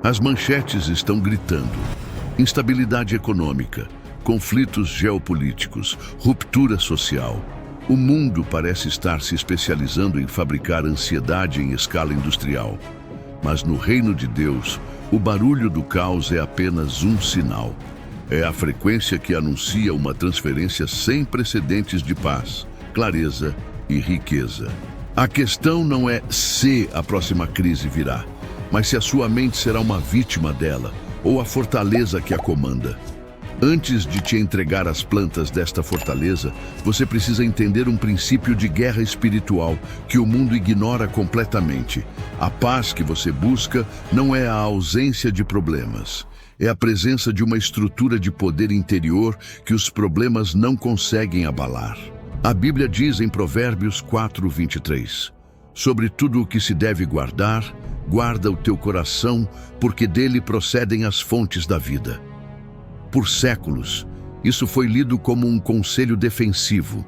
As manchetes estão gritando: instabilidade econômica, conflitos geopolíticos, ruptura social. O mundo parece estar se especializando em fabricar ansiedade em escala industrial. Mas no reino de Deus, o barulho do caos é apenas um sinal. É a frequência que anuncia uma transferência sem precedentes de paz, clareza e riqueza. A questão não é se a próxima crise virá, mas se a sua mente será uma vítima dela ou a fortaleza que a comanda. Antes de te entregar as plantas desta fortaleza, você precisa entender um princípio de guerra espiritual que o mundo ignora completamente. A paz que você busca não é a ausência de problemas. É a presença de uma estrutura de poder interior que os problemas não conseguem abalar. A Bíblia diz em Provérbios 4:23: sobre tudo o que se deve guardar, guarda o teu coração, porque dele procedem as fontes da vida. Por séculos, isso foi lido como um conselho defensivo,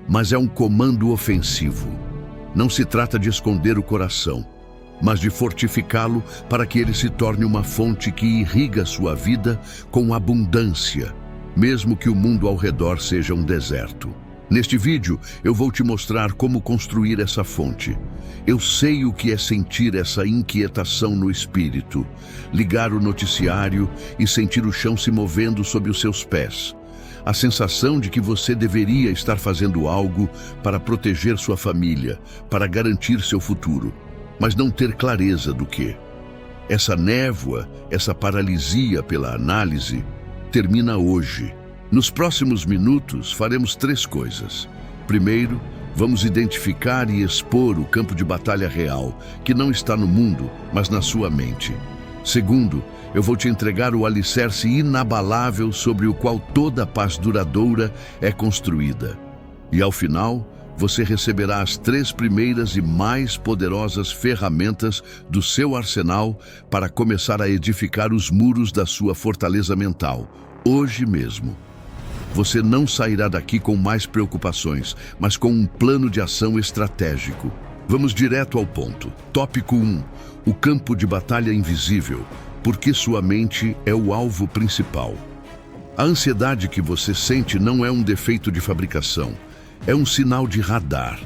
mas é um comando ofensivo. Não se trata de esconder o coração, mas de fortificá-lo para que ele se torne uma fonte que irriga sua vida com abundância, mesmo que o mundo ao redor seja um deserto. Neste vídeo, eu vou te mostrar como construir essa fonte. Eu sei o que é sentir essa inquietação no espírito, ligar o noticiário e sentir o chão se movendo sob os seus pés. A sensação de que você deveria estar fazendo algo para proteger sua família, para garantir seu futuro, mas não ter clareza do que. Essa névoa, essa paralisia pela análise, termina hoje. Nos próximos minutos, faremos 3 coisas. Primeiro, vamos identificar e expor o campo de batalha real, que não está no mundo, mas na sua mente. Segundo, eu vou te entregar o alicerce inabalável sobre o qual toda a paz duradoura é construída. E ao final, você receberá as 3 primeiras e mais poderosas ferramentas do seu arsenal para começar a edificar os muros da sua fortaleza mental, hoje mesmo. Você não sairá daqui com mais preocupações, mas com um plano de ação estratégico. Vamos direto ao ponto. Tópico 1. O campo de batalha invisível, porque sua mente é o alvo principal. A ansiedade que você sente não é um defeito de fabricação, é um sinal de radar.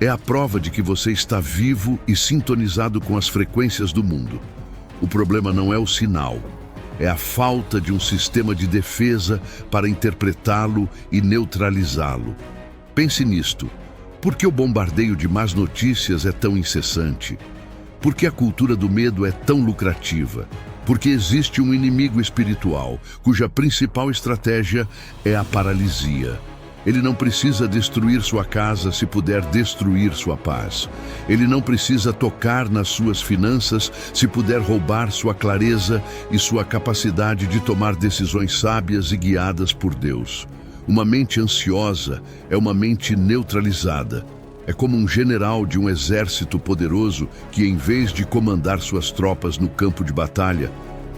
É a prova de que você está vivo e sintonizado com as frequências do mundo. O problema não é o sinal. É a falta de um sistema de defesa para interpretá-lo e neutralizá-lo. Pense nisto. Por que o bombardeio de más notícias é tão incessante? Por que a cultura do medo é tão lucrativa? Porque existe um inimigo espiritual, cuja principal estratégia é a paralisia. Ele não precisa destruir sua casa se puder destruir sua paz. Ele não precisa tocar nas suas finanças se puder roubar sua clareza e sua capacidade de tomar decisões sábias e guiadas por Deus. Uma mente ansiosa é uma mente neutralizada. É como um general de um exército poderoso que, em vez de comandar suas tropas no campo de batalha,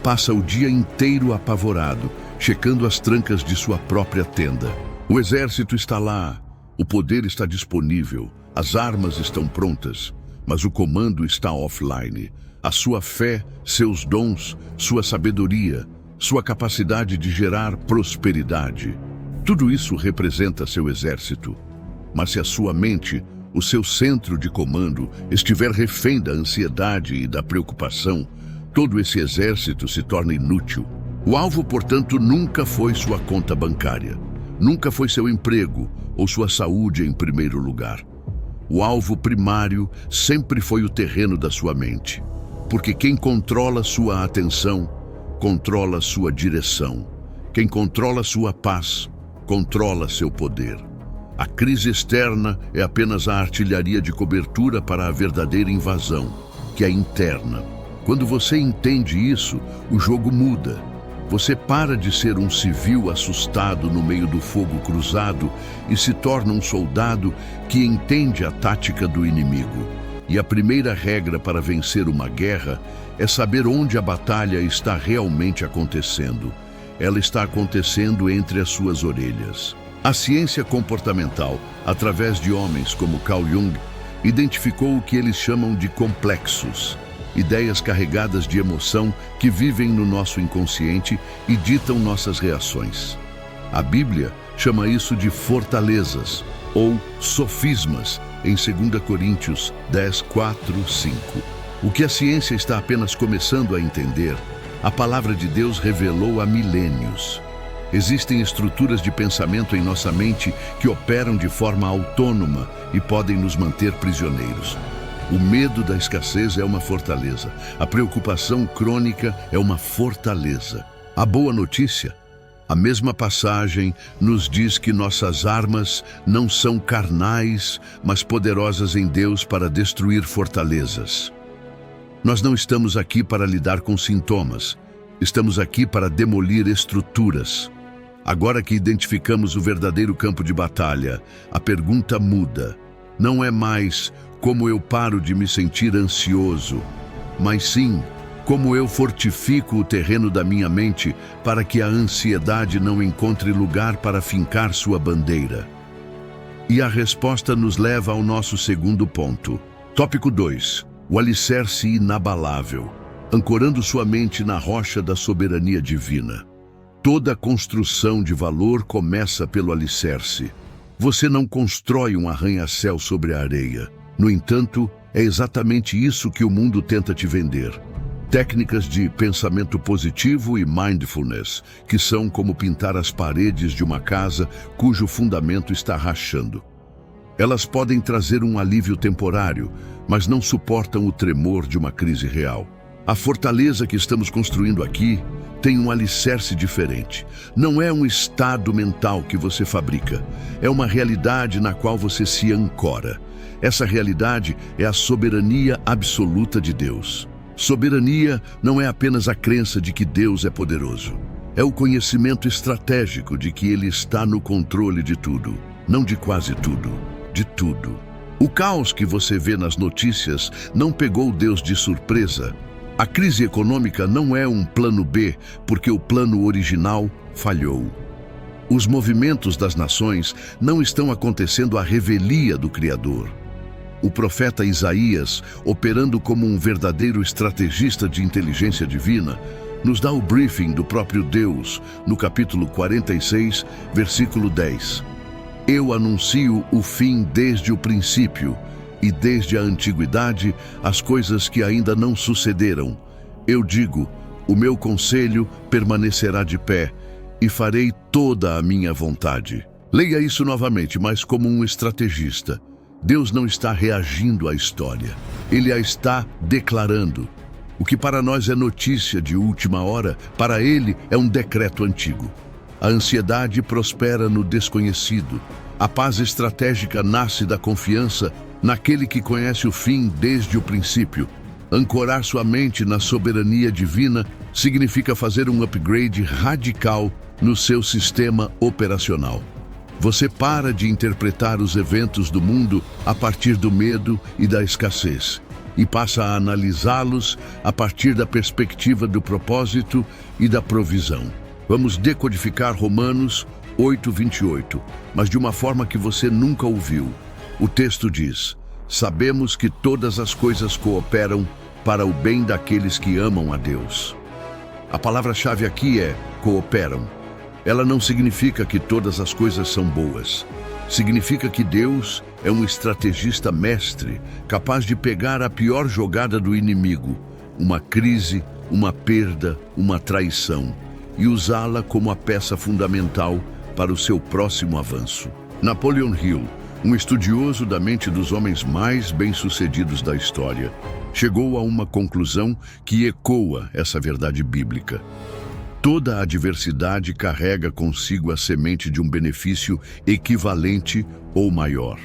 passa o dia inteiro apavorado, checando as trancas de sua própria tenda. O exército está lá, o poder está disponível, as armas estão prontas, mas o comando está offline. A sua fé, seus dons, sua sabedoria, sua capacidade de gerar prosperidade, tudo isso representa seu exército. Mas se a sua mente, o seu centro de comando, estiver refém da ansiedade e da preocupação, todo esse exército se torna inútil. O alvo, portanto, nunca foi sua conta bancária. Nunca foi seu emprego ou sua saúde em primeiro lugar. O alvo primário sempre foi o terreno da sua mente, porque quem controla sua atenção, controla sua direção. Quem controla sua paz, controla seu poder. A crise externa é apenas a artilharia de cobertura para a verdadeira invasão, que é interna. Quando você entende isso, o jogo muda. Você para de ser um civil assustado no meio do fogo cruzado e se torna um soldado que entende a tática do inimigo. E a primeira regra para vencer uma guerra é saber onde a batalha está realmente acontecendo. Ela está acontecendo entre as suas orelhas. A ciência comportamental, através de homens como Carl Jung, identificou o que eles chamam de complexos. ideias carregadas de emoção que vivem no nosso inconsciente e ditam nossas reações. A Bíblia chama isso de fortalezas ou sofismas em 2 Coríntios 10, 4, 5. O que a ciência está apenas começando a entender, a palavra de Deus revelou há milênios. Existem estruturas de pensamento em nossa mente que operam de forma autônoma e podem nos manter prisioneiros. O medo da escassez é uma fortaleza. A preocupação crônica é uma fortaleza. A boa notícia: a mesma passagem nos diz que nossas armas não são carnais, mas poderosas em Deus para destruir fortalezas. Nós não estamos aqui para lidar com sintomas. Estamos aqui para demolir estruturas. Agora que identificamos o verdadeiro campo de batalha, a pergunta muda. Não é mais como eu paro de me sentir ansioso, mas sim como eu fortifico o terreno da minha mente para que a ansiedade não encontre lugar para fincar sua bandeira. E a resposta nos leva ao nosso segundo ponto. Tópico 2. O alicerce inabalável, ancorando sua mente na rocha da soberania divina. Toda construção de valor começa pelo alicerce. Você não constrói um arranha-céu sobre a areia. No entanto, é exatamente isso que o mundo tenta te vender. Técnicas de pensamento positivo e mindfulness, que são como pintar as paredes de uma casa cujo fundamento está rachando. Elas podem trazer um alívio temporário, mas não suportam o tremor de uma crise real. A fortaleza que estamos construindo aqui tem um alicerce diferente. Não é um estado mental que você fabrica. É uma realidade na qual você se ancora. Essa realidade é a soberania absoluta de Deus. Soberania não é apenas a crença de que Deus é poderoso. É o conhecimento estratégico de que Ele está no controle de tudo. Não de quase tudo, de tudo. O caos que você vê nas notícias não pegou Deus de surpresa. A crise econômica não é um plano B, porque o plano original falhou. Os movimentos das nações não estão acontecendo à revelia do Criador. O profeta Isaías, operando como um verdadeiro estrategista de inteligência divina, nos dá o briefing do próprio Deus, no capítulo 46, versículo 10. Eu anuncio o fim desde o princípio, e desde a antiguidade as coisas que ainda não sucederam. Eu digo, o meu conselho permanecerá de pé, e farei toda a minha vontade. Leia isso novamente, mas como um estrategista. Deus não está reagindo à história, Ele a está declarando. O que para nós é notícia de última hora, para Ele é um decreto antigo. A ansiedade prospera no desconhecido. A paz estratégica nasce da confiança naquele que conhece o fim desde o princípio. Ancorar sua mente na soberania divina significa fazer um upgrade radical no seu sistema operacional. Você para de interpretar os eventos do mundo a partir do medo e da escassez e passa a analisá-los a partir da perspectiva do propósito e da provisão. Vamos decodificar Romanos 8:28, mas de uma forma que você nunca ouviu. O texto diz: sabemos que todas as coisas cooperam para o bem daqueles que amam a Deus. A palavra-chave aqui é cooperam. Ela não significa que todas as coisas são boas. Significa que Deus é um estrategista mestre, capaz de pegar a pior jogada do inimigo, uma crise, uma perda, uma traição, e usá-la como a peça fundamental para o seu próximo avanço. Napoleon Hill, um estudioso da mente dos homens mais bem-sucedidos da história, chegou a uma conclusão que ecoa essa verdade bíblica. Toda adversidade carrega consigo a semente de um benefício equivalente ou maior.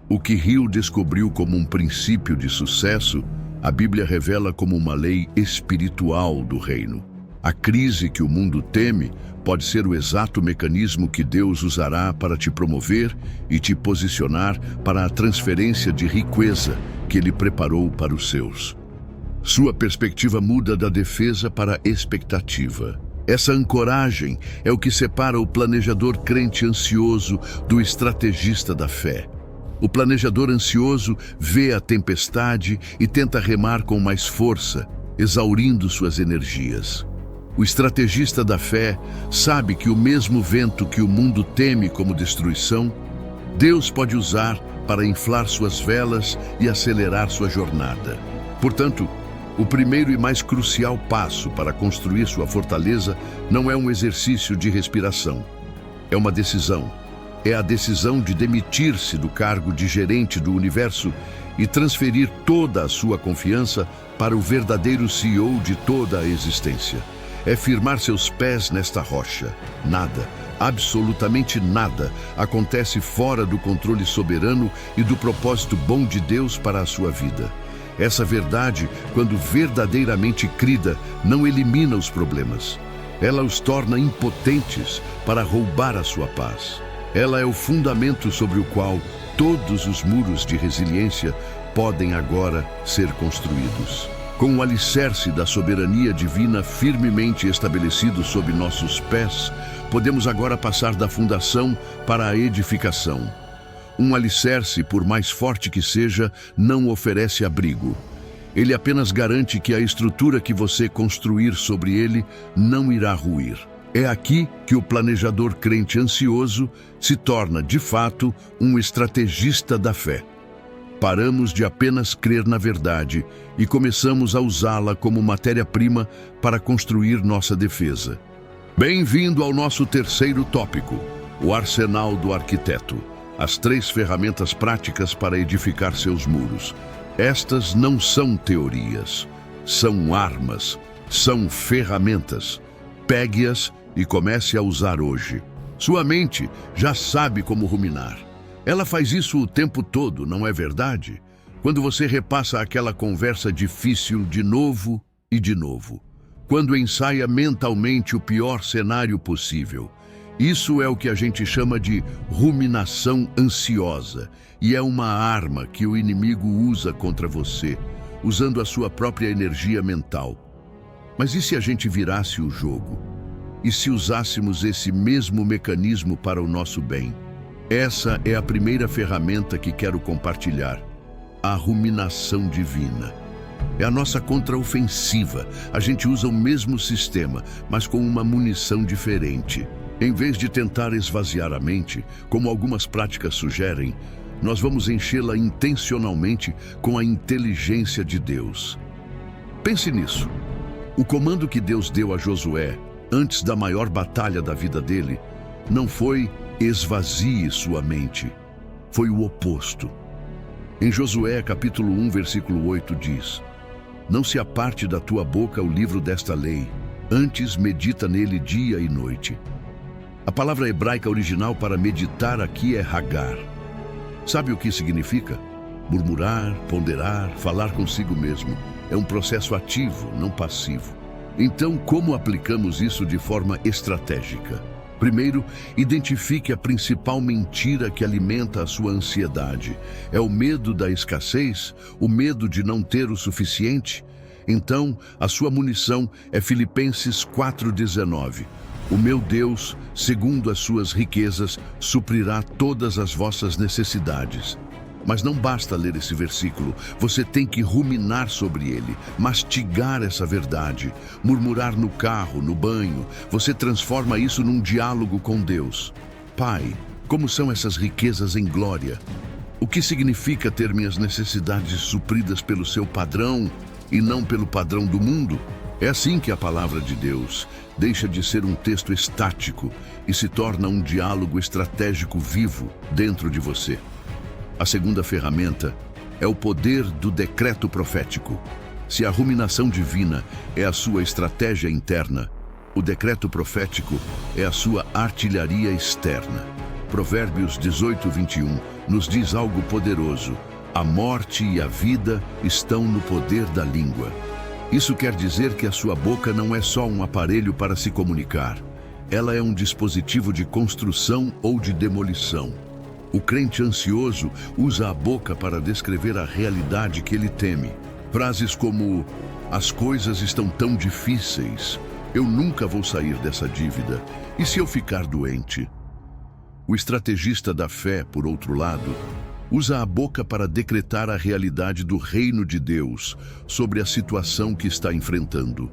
O que Hill descobriu como um princípio de sucesso, a Bíblia revela como uma lei espiritual do reino. A crise que o mundo teme pode ser o exato mecanismo que Deus usará para te promover e te posicionar para a transferência de riqueza que Ele preparou para os seus. Sua perspectiva muda da defesa para a expectativa. Essa ancoragem é o que separa o planejador crente ansioso do estrategista da fé. O planejador ansioso vê a tempestade e tenta remar com mais força, exaurindo suas energias. O estrategista da fé sabe que o mesmo vento que o mundo teme como destruição, Deus pode usar para inflar suas velas e acelerar sua jornada. Portanto, o primeiro e mais crucial passo para construir sua fortaleza não é um exercício de respiração. É uma decisão. É a decisão de demitir-se do cargo de gerente do universo e transferir toda a sua confiança para o verdadeiro CEO de toda a existência. É firmar seus pés nesta rocha. Nada, absolutamente nada, acontece fora do controle soberano e do propósito bom de Deus para a sua vida. Essa verdade, quando verdadeiramente crida, não elimina os problemas. Ela os torna impotentes para roubar a sua paz. Ela é o fundamento sobre o qual todos os muros de resiliência podem agora ser construídos. Com o alicerce da soberania divina firmemente estabelecido sob nossos pés, podemos agora passar da fundação para a edificação. Um alicerce, por mais forte que seja, não oferece abrigo. Ele apenas garante que a estrutura que você construir sobre ele não irá ruir. É aqui que o planejador crente ansioso se torna, de fato, um estrategista da fé. Paramos de apenas crer na verdade e começamos a usá-la como matéria-prima para construir nossa defesa. Bem-vindo ao nosso terceiro tópico, o arsenal do arquiteto. As 3 ferramentas práticas para edificar seus muros. Estas não são teorias, são armas, são ferramentas. Pegue-as e comece a usar hoje. Sua mente já sabe como ruminar. Ela faz isso o tempo todo, não é verdade? Quando você repassa aquela conversa difícil de novo e de novo. Quando ensaia mentalmente o pior cenário possível. Isso é o que a gente chama de ruminação ansiosa, e é uma arma que o inimigo usa contra você, usando a sua própria energia mental. Mas e se a gente virasse o jogo? E se usássemos esse mesmo mecanismo para o nosso bem? Essa é a primeira ferramenta que quero compartilhar, a ruminação divina. É a nossa contraofensiva. A gente usa o mesmo sistema, mas com uma munição diferente. Em vez de tentar esvaziar a mente, como algumas práticas sugerem, nós vamos enchê-la intencionalmente com a inteligência de Deus. Pense nisso. O comando que Deus deu a Josué, antes da maior batalha da vida dele, não foi esvazie sua mente. Foi o oposto. Em Josué, capítulo 1, versículo 8, diz: Não se aparte da tua boca o livro desta lei, antes medita nele dia e noite. A palavra hebraica original para meditar aqui é hagar. Sabe o que significa? Murmurar, ponderar, falar consigo mesmo. É um processo ativo, não passivo. Então, como aplicamos isso de forma estratégica? Primeiro, identifique a principal mentira que alimenta a sua ansiedade. É o medo da escassez? O medo de não ter o suficiente? Então, a sua munição é Filipenses 4,19. O meu Deus, segundo as suas riquezas, suprirá todas as vossas necessidades. Mas não basta ler esse versículo, você tem que ruminar sobre ele, mastigar essa verdade, murmurar no carro, no banho. Você transforma isso num diálogo com Deus. Pai, como são essas riquezas em glória? O que significa ter minhas necessidades supridas pelo seu padrão e não pelo padrão do mundo? É assim que a palavra de Deus deixa de ser um texto estático e se torna um diálogo estratégico vivo dentro de você. A segunda ferramenta é o poder do decreto profético. Se a ruminação divina é a sua estratégia interna, o decreto profético é a sua artilharia externa. Provérbios 18:21 nos diz algo poderoso: a morte e a vida estão no poder da língua. Isso quer dizer que a sua boca não é só um aparelho para se comunicar. Ela é um dispositivo de construção ou de demolição. O crente ansioso usa a boca para descrever a realidade que ele teme. Frases como: as coisas estão tão difíceis, eu nunca vou sair dessa dívida, e se eu ficar doente? O estrategista da fé, por outro lado, Usa a boca para decretar a realidade do reino de Deus sobre a situação que está enfrentando.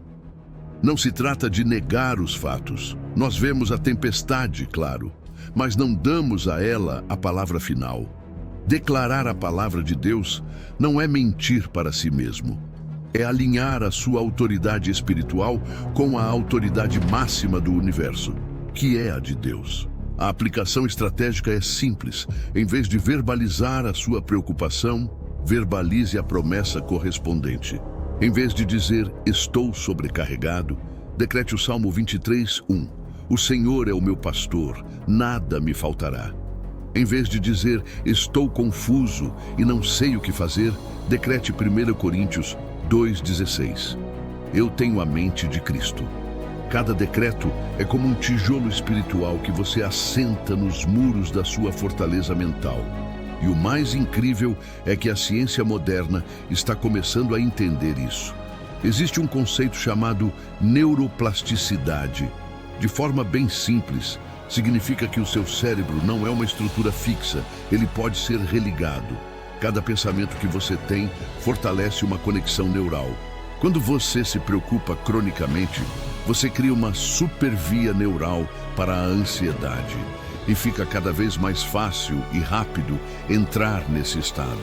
Não se trata de negar os fatos. Nós vemos a tempestade, claro, mas não damos a ela a palavra final. Declarar a palavra de Deus não é mentir para si mesmo. É alinhar a sua autoridade espiritual com a autoridade máxima do universo, que é a de Deus. A aplicação estratégica é simples. Em vez de verbalizar a sua preocupação, verbalize a promessa correspondente. Em vez de dizer, estou sobrecarregado, decrete o Salmo 23:1. O Senhor é o meu pastor, nada me faltará. Em vez de dizer, estou confuso e não sei o que fazer, decrete 1 Coríntios 2:16. Eu tenho a mente de Cristo. Cada decreto é como um tijolo espiritual que você assenta nos muros da sua fortaleza mental. E o mais incrível é que a ciência moderna está começando a entender isso. Existe um conceito chamado neuroplasticidade. De forma bem simples, significa que o seu cérebro não é uma estrutura fixa, ele pode ser religado. Cada pensamento que você tem fortalece uma conexão neural. Quando você se preocupa cronicamente, você cria uma supervia neural para a ansiedade. E fica cada vez mais fácil e rápido entrar nesse estado.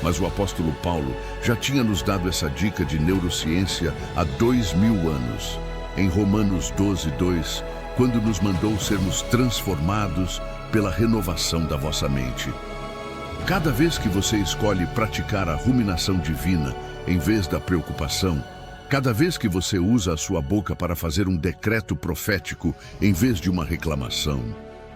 Mas o apóstolo Paulo já tinha nos dado essa dica de neurociência há 2000 anos. Em Romanos 12:2, quando nos mandou sermos transformados pela renovação da vossa mente. Cada vez que você escolhe praticar a ruminação divina em vez da preocupação, cada vez que você usa a sua boca para fazer um decreto profético em vez de uma reclamação,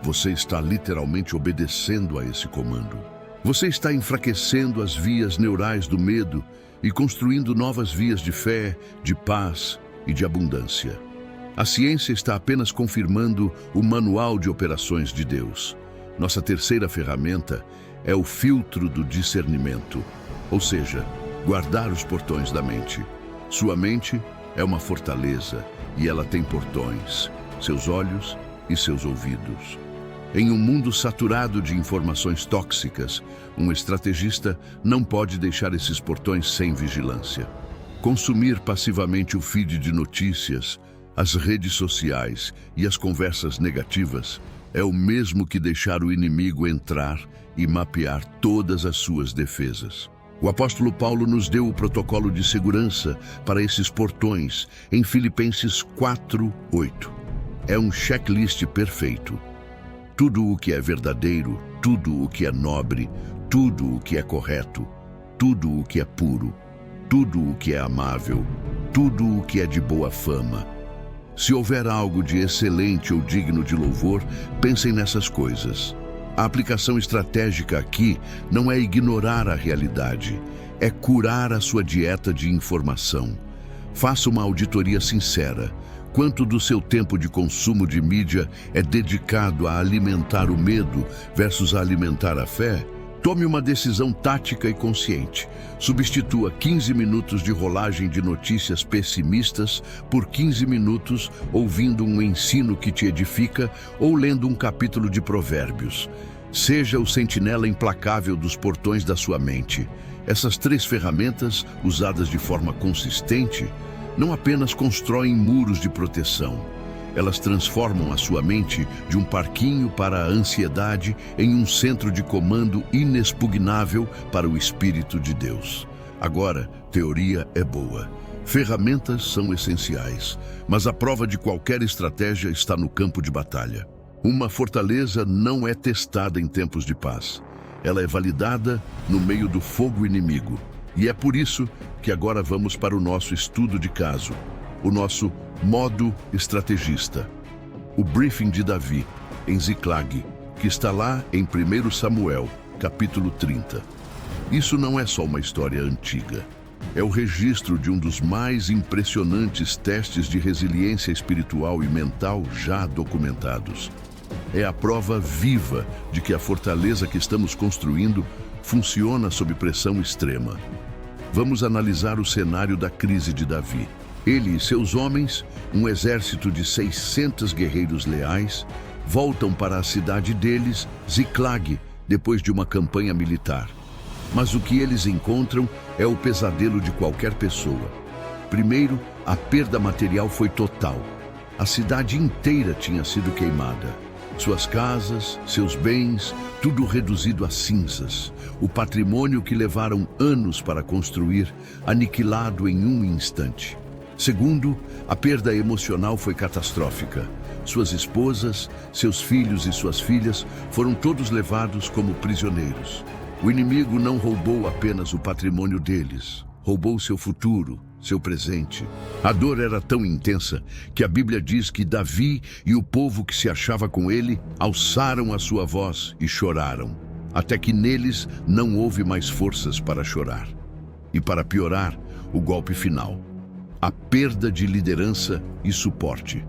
você está literalmente obedecendo a esse comando. Você está enfraquecendo as vias neurais do medo e construindo novas vias de fé, de paz e de abundância. A ciência está apenas confirmando o manual de operações de Deus. Nossa terceira ferramenta é o filtro do discernimento, ou seja, guardar os portões da mente. Sua mente é uma fortaleza e ela tem portões, seus olhos e seus ouvidos. Em um mundo saturado de informações tóxicas, um estrategista não pode deixar esses portões sem vigilância. Consumir passivamente o feed de notícias, as redes sociais e as conversas negativas é o mesmo que deixar o inimigo entrar e mapear todas as suas defesas. O apóstolo Paulo nos deu o protocolo de segurança para esses portões em Filipenses 4:8. É um checklist perfeito. Tudo o que é verdadeiro, tudo o que é nobre, tudo o que é correto, tudo o que é puro, tudo o que é amável, tudo o que é de boa fama. Se houver algo de excelente ou digno de louvor, pensem nessas coisas. A aplicação estratégica aqui não é ignorar a realidade, é curar a sua dieta de informação. Faça uma auditoria sincera. Quanto do seu tempo de consumo de mídia é dedicado a alimentar o medo versus a alimentar a fé? Tome uma decisão tática e consciente. Substitua 15 minutos de rolagem de notícias pessimistas por 15 minutos ouvindo um ensino que te edifica ou lendo um capítulo de Provérbios. Seja o sentinela implacável dos portões da sua mente. Essas 3 ferramentas, usadas de forma consistente, não apenas constroem muros de proteção, elas transformam a sua mente de um parquinho para a ansiedade em um centro de comando inexpugnável para o Espírito de Deus. Agora, teoria é boa. Ferramentas são essenciais, mas a prova de qualquer estratégia está no campo de batalha. Uma fortaleza não é testada em tempos de paz. Ela é validada no meio do fogo inimigo. E é por isso que agora vamos para o nosso estudo de caso, o nosso modo estrategista. O briefing de Davi, em Ziclag, que está lá em 1 Samuel, capítulo 30. Isso não é só uma história antiga. É o registro de um dos mais impressionantes testes de resiliência espiritual e mental já documentados. É a prova viva de que a fortaleza que estamos construindo funciona sob pressão extrema. Vamos analisar o cenário da crise de Davi. Ele e seus homens, um exército de 600 guerreiros leais, voltam para a cidade deles, Ziclag, depois de uma campanha militar. Mas o que eles encontram é o pesadelo de qualquer pessoa. Primeiro, a perda material foi total. A cidade inteira tinha sido queimada. Suas casas, seus bens, tudo reduzido a cinzas. O patrimônio que levaram anos para construir, aniquilado em um instante. Segundo, a perda emocional foi catastrófica. Suas esposas, seus filhos e suas filhas foram todos levados como prisioneiros. O inimigo não roubou apenas o patrimônio deles, roubou seu futuro, seu presente. A dor era tão intensa que a Bíblia diz que Davi e o povo que se achava com ele alçaram a sua voz e choraram, até que neles não houve mais forças para chorar. E para piorar, o golpe final. A perda de liderança e suporte.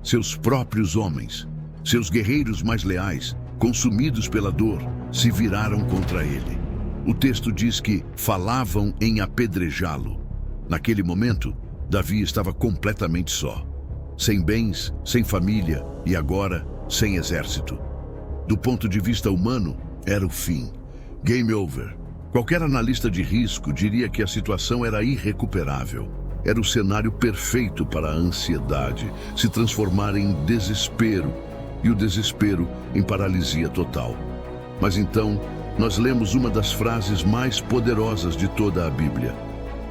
Seus próprios homens, seus guerreiros mais leais, consumidos pela dor, se viraram contra ele. O texto diz que falavam em apedrejá-lo. Naquele momento, Davi estava completamente só. Sem bens, sem família e agora sem exército. Do ponto de vista humano, era o fim. Game over. Qualquer analista de risco diria que a situação era irrecuperável. Era o cenário perfeito para a ansiedade se transformar em desespero e o desespero em paralisia total. Mas então, nós lemos uma das frases mais poderosas de toda a Bíblia.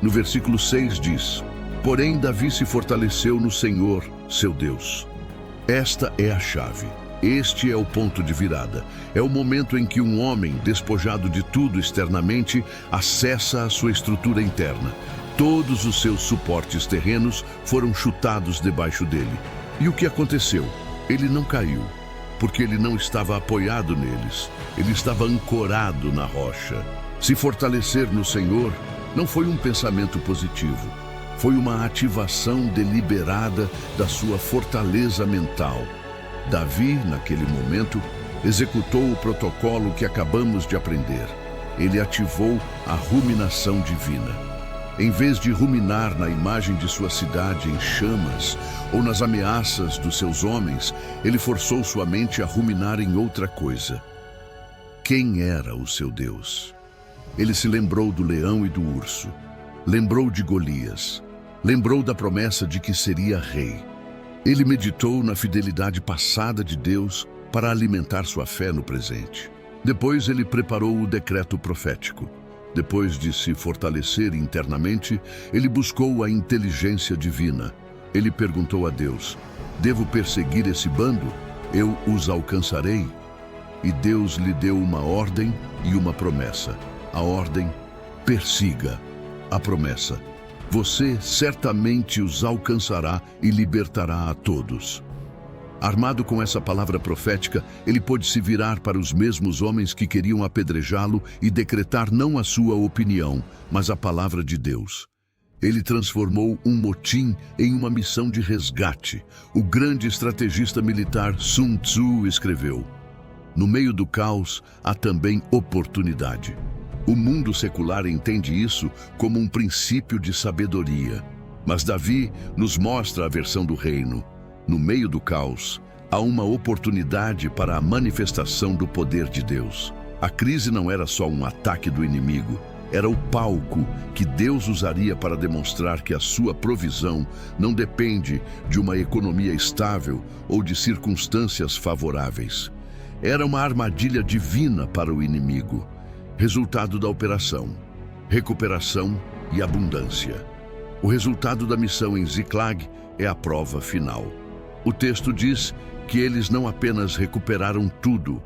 No versículo 6 diz: "Porém, Davi se fortaleceu no Senhor, seu Deus." Esta é a chave. Este é o ponto de virada. É o momento em que um homem, despojado de tudo externamente, acessa a sua estrutura interna. Todos os seus suportes terrenos foram chutados debaixo dele. E o que aconteceu? Ele não caiu, porque ele não estava apoiado neles. Ele estava ancorado na rocha. Se fortalecer no Senhor não foi um pensamento positivo. Foi uma ativação deliberada da sua fortaleza mental. Davi, naquele momento, executou o protocolo que acabamos de aprender. Ele ativou a ruminação divina. Em vez de ruminar na imagem de sua cidade em chamas ou nas ameaças dos seus homens, ele forçou sua mente a ruminar em outra coisa. Quem era o seu Deus? Ele se lembrou do leão e do urso. Lembrou de Golias. Lembrou da promessa de que seria rei. Ele meditou na fidelidade passada de Deus para alimentar sua fé no presente. Depois ele preparou o decreto profético. Depois de se fortalecer internamente, ele buscou a inteligência divina. Ele perguntou a Deus: "Devo perseguir esse bando? Eu os alcançarei?" E Deus lhe deu uma ordem e uma promessa. A ordem: persiga. A promessa: você certamente os alcançará e libertará a todos. Armado com essa palavra profética, ele pôde se virar para os mesmos homens que queriam apedrejá-lo e decretar não a sua opinião, mas a palavra de Deus. Ele transformou um motim em uma missão de resgate. O grande estrategista militar Sun Tzu escreveu: "No meio do caos há também oportunidade." O mundo secular entende isso como um princípio de sabedoria. Mas Davi nos mostra a versão do reino. No meio do caos, há uma oportunidade para a manifestação do poder de Deus. A crise não era só um ataque do inimigo, era o palco que Deus usaria para demonstrar que a sua provisão não depende de uma economia estável ou de circunstâncias favoráveis. Era uma armadilha divina para o inimigo. Resultado da operação: recuperação e abundância. O resultado da missão em Ziklag é a prova final. O texto diz que eles não apenas recuperaram tudo,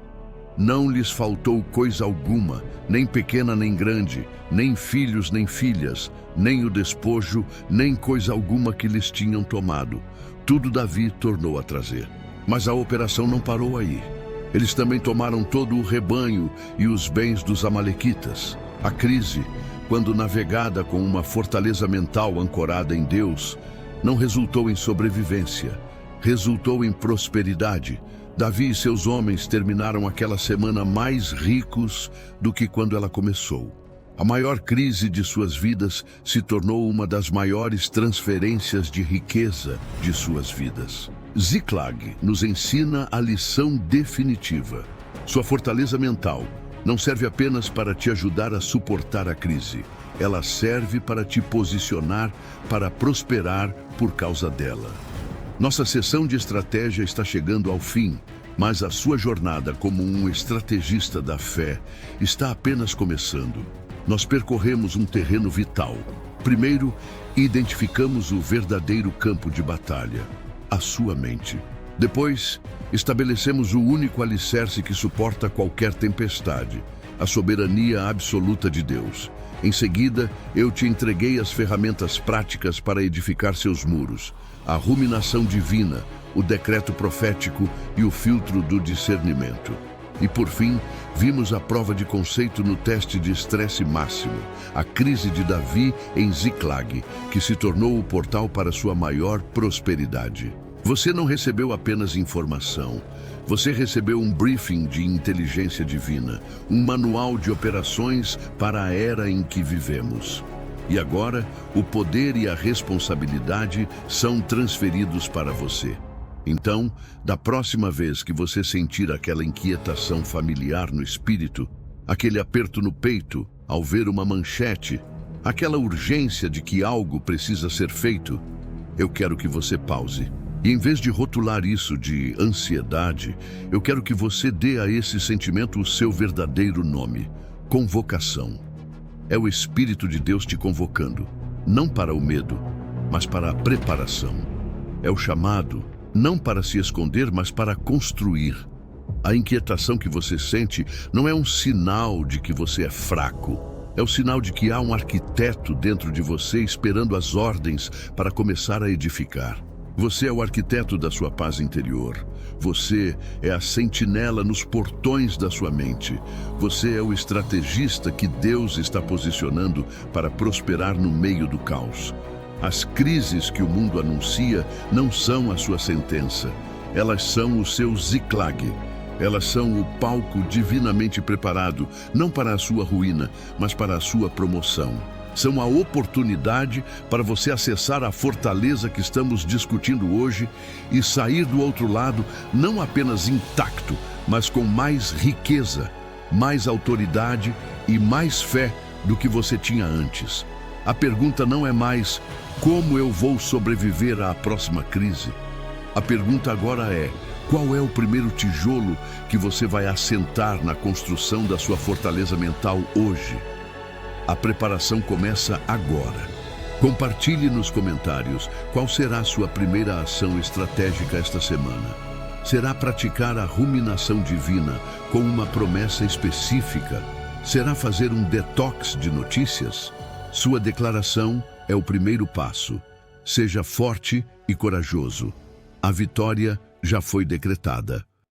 não lhes faltou coisa alguma, nem pequena nem grande, nem filhos nem filhas, nem o despojo, nem coisa alguma que lhes tinham tomado. Tudo Davi tornou a trazer. Mas a operação não parou aí. Eles também tomaram todo o rebanho e os bens dos amalequitas. A crise, quando navegada com uma fortaleza mental ancorada em Deus, não resultou em sobrevivência. Resultou em prosperidade. Davi e seus homens terminaram aquela semana mais ricos do que quando ela começou. A maior crise de suas vidas se tornou uma das maiores transferências de riqueza de suas vidas. Ziklag nos ensina a lição definitiva. Sua fortaleza mental não serve apenas para te ajudar a suportar a crise. Ela serve para te posicionar para prosperar por causa dela. Nossa sessão de estratégia está chegando ao fim, mas a sua jornada como um estrategista da fé está apenas começando. Nós percorremos um terreno vital. Primeiro, identificamos o verdadeiro campo de batalha, a sua mente. Depois, estabelecemos o único alicerce que suporta qualquer tempestade, a soberania absoluta de Deus. Em seguida, eu te entreguei as ferramentas práticas para edificar seus muros, a ruminação divina, o decreto profético e o filtro do discernimento. E por fim, vimos a prova de conceito no teste de estresse máximo, a crise de Davi em Ziclag, que se tornou o portal para sua maior prosperidade. Você não recebeu apenas informação, você recebeu um briefing de inteligência divina, um manual de operações para a era em que vivemos. E agora, o poder e a responsabilidade são transferidos para você. Então, da próxima vez que você sentir aquela inquietação familiar no espírito, aquele aperto no peito ao ver uma manchete, aquela urgência de que algo precisa ser feito, eu quero que você pause. E em vez de rotular isso de ansiedade, eu quero que você dê a esse sentimento o seu verdadeiro nome: convocação. É o Espírito de Deus te convocando, não para o medo, mas para a preparação. É o chamado, não para se esconder, mas para construir. A inquietação que você sente não é um sinal de que você é fraco. É o sinal de que há um arquiteto dentro de você esperando as ordens para começar a edificar. Você é o arquiteto da sua paz interior. Você é a sentinela nos portões da sua mente. Você é o estrategista que Deus está posicionando para prosperar no meio do caos. As crises que o mundo anuncia não são a sua sentença. Elas são o seu Ziclag. Elas são o palco divinamente preparado, não para a sua ruína, mas para a sua promoção. São a oportunidade para você acessar a fortaleza que estamos discutindo hoje e sair do outro lado não apenas intacto, mas com mais riqueza, mais autoridade e mais fé do que você tinha antes. A pergunta não é mais como eu vou sobreviver à próxima crise. A pergunta agora é: qual é o primeiro tijolo que você vai assentar na construção da sua fortaleza mental hoje? A preparação começa agora. Compartilhe nos comentários qual será a sua primeira ação estratégica esta semana. Será praticar a ruminação divina com uma promessa específica? Será fazer um detox de notícias? Sua declaração é o primeiro passo. Seja forte e corajoso. A vitória já foi decretada.